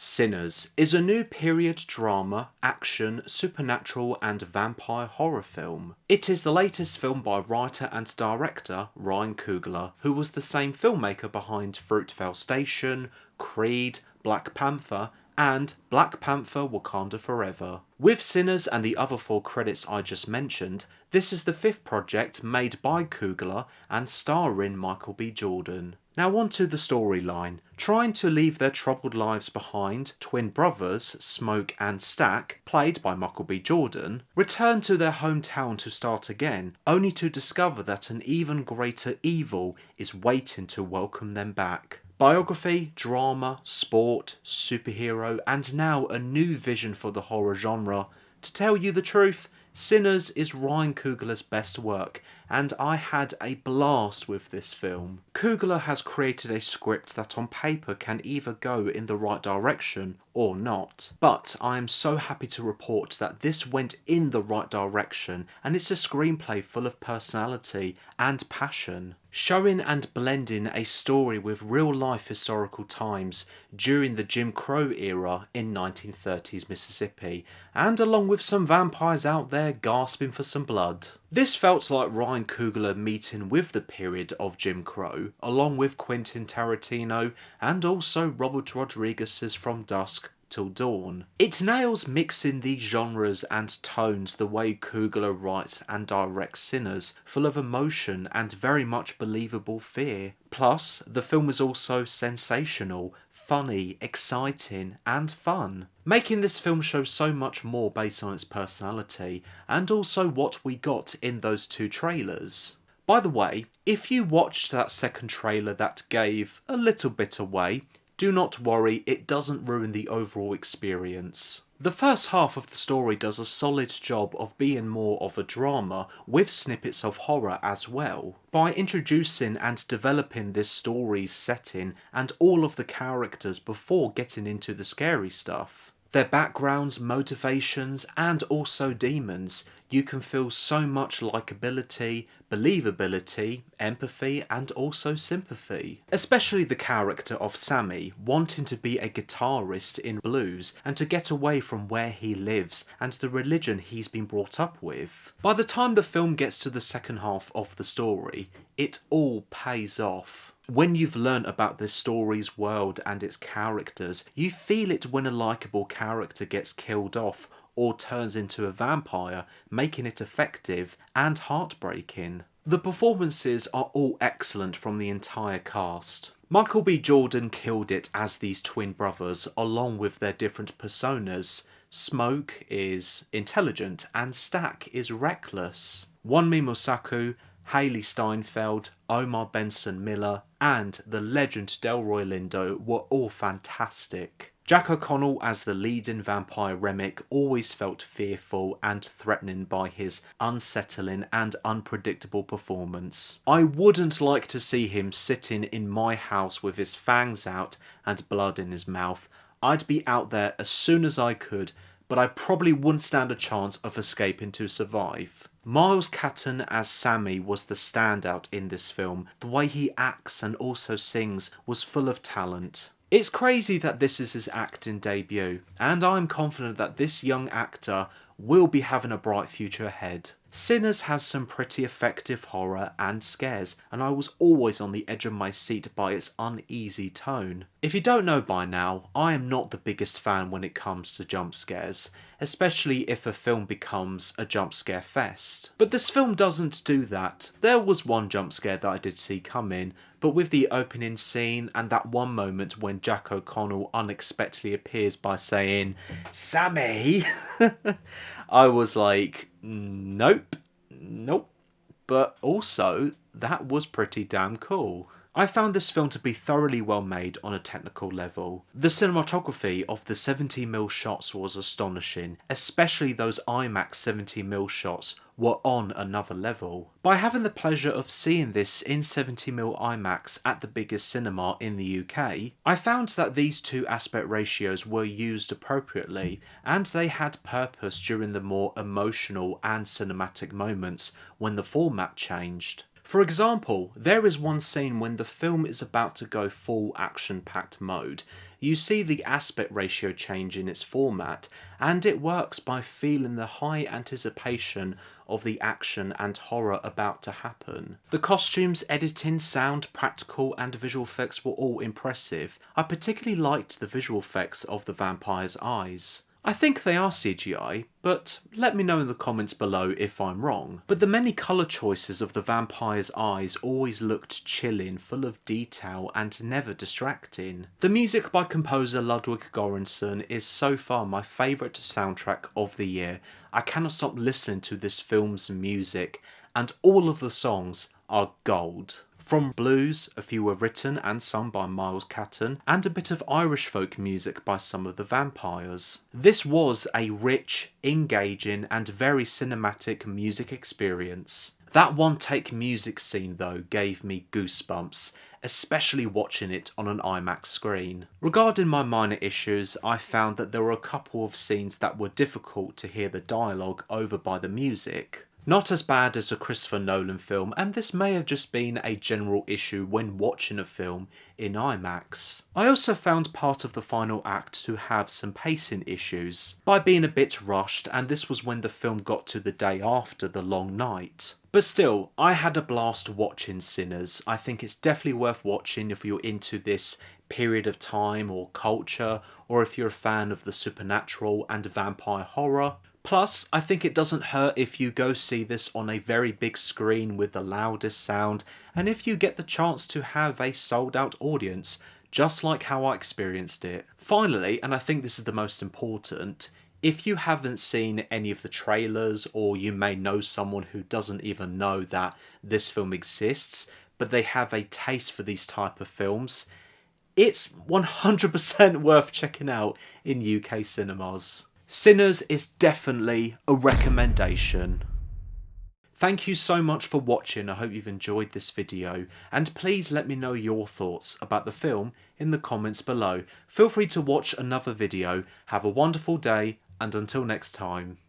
Sinners is a new period drama, action, supernatural and vampire horror film. It is the latest film by writer and director Ryan Coogler, who was the same filmmaker behind Fruitvale Station, Creed, Black Panther and Black Panther Wakanda Forever. With Sinners and the other 4 credits I just mentioned, this is the 5th project made by Coogler and starring Michael B. Jordan. Now on to the storyline. Trying to leave their troubled lives behind, twin brothers, Smoke and Stack, played by Michael B. Jordan, return to their hometown to start again, only to discover that an even greater evil is waiting to welcome them back. Biography, drama, sport, superhero, and now a new vision for the horror genre. To tell you the truth, Sinners is Ryan Coogler's best work, and I had a blast with this film. Coogler has created a script that on paper can either go in the right direction or not. But I am so happy to report that this went in the right direction, and it's a screenplay full of personality and passion, showing and blending a story with real life historical times during the Jim Crow era in 1930s Mississippi, and along with some vampires out there gasping for some blood. This felt like Ryan Coogler meeting with the period of Jim Crow, along with Quentin Tarantino and also Robert Rodriguez's From Dusk Till Dawn. It nails mixing these genres and tones the way Coogler writes and directs Sinners, full of emotion and very much believable fear. Plus, the film is also sensational, funny, exciting and fun, making this film show so much more based on its personality and also what we got in those 2 trailers. By the way, if you watched that second trailer that gave a little bit away, do not worry, it doesn't ruin the overall experience. The first half of the story does a solid job of being more of a drama, with snippets of horror as well, by introducing and developing this story's setting and all of the characters before getting into the scary stuff. Their backgrounds, motivations, and also demons. You can feel so much likability, believability, empathy, and also sympathy. Especially the character of Sammy, wanting to be a guitarist in blues and to get away from where he lives and the religion he's been brought up with. By the time the film gets to the second half of the story, it all pays off. When you've learnt about this story's world and its characters, you feel it when a likeable character gets killed off or turns into a vampire, making it effective and heartbreaking. The performances are all excellent from the entire cast. Michael B. Jordan killed it as these twin brothers, along with their different personas. Smoke is intelligent and Stack is reckless. Wunmi Mosaku, Haley Steinfeld, Omar Benson Miller, and the legend Delroy Lindo were all fantastic. Jack O'Connell as the leading vampire Remick always felt fearful and threatening by his unsettling and unpredictable performance. I wouldn't like to see him sitting in my house with his fangs out and blood in his mouth. I'd be out there as soon as I could, but I probably wouldn't stand a chance of escaping to survive. Miles Catton as Sammy was the standout in this film. The way he acts and also sings was full of talent. It's crazy that this is his acting debut, and I'm confident that this young actor will be having a bright future ahead. Sinners has some pretty effective horror and scares, and I was always on the edge of my seat by its uneasy tone. If you don't know by now, I am not the biggest fan when it comes to jump scares, especially if a film becomes a jump scare fest. But this film doesn't do that. There was one jump scare that I did see coming, but with the opening scene and that one moment when Jack O'Connell unexpectedly appears by saying, "Sammy," I was like, nope. But also, that was pretty damn cool. I found this film to be thoroughly well made on a technical level. The cinematography of the 70mm shots was astonishing, especially those IMAX 70mm shots were on another level. By having the pleasure of seeing this in 70mm IMAX at the biggest cinema in the UK, I found that these 2 aspect ratios were used appropriately, and they had purpose during the more emotional and cinematic moments when the format changed. For example, there is one scene when the film is about to go full action-packed mode. You see the aspect ratio change in its format, and it works by feeling the high anticipation of the action and horror about to happen. The costumes, editing, sound, practical and visual effects were all impressive. I particularly liked the visual effects of the vampire's eyes. I think they are CGI, but let me know in the comments below if I'm wrong. But the many colour choices of the vampire's eyes always looked chilling, full of detail and never distracting. The music by composer Ludwig Göransson is so far my favourite soundtrack of the year. I cannot stop listening to this film's music, and all of the songs are gold. From blues, a few were written and sung by Miles Catton, and a bit of Irish folk music by some of the vampires. This was a rich, engaging and very cinematic music experience. That one-take music scene though gave me goosebumps, especially watching it on an IMAX screen. Regarding my minor issues, I found that there were a couple of scenes that were difficult to hear the dialogue over by the music. Not as bad as a Christopher Nolan film, and this may have just been a general issue when watching a film in IMAX. I also found part of the final act to have some pacing issues, by being a bit rushed, and this was when the film got to the day after the long night. But still, I had a blast watching Sinners. I think it's definitely worth watching if you're into this period of time or culture, or if you're a fan of the supernatural and vampire horror. Plus, I think it doesn't hurt if you go see this on a very big screen with the loudest sound, and if you get the chance to have a sold out audience, just like how I experienced it. Finally, and I think this is the most important, if you haven't seen any of the trailers, or you may know someone who doesn't even know that this film exists, but they have a taste for these type of films, it's 100% worth checking out in UK cinemas. Sinners is definitely a recommendation. Thank you so much for watching. I hope you've enjoyed this video, and please let me know your thoughts about the film in the comments below. Feel free to watch another video. Have a wonderful day, and until next time.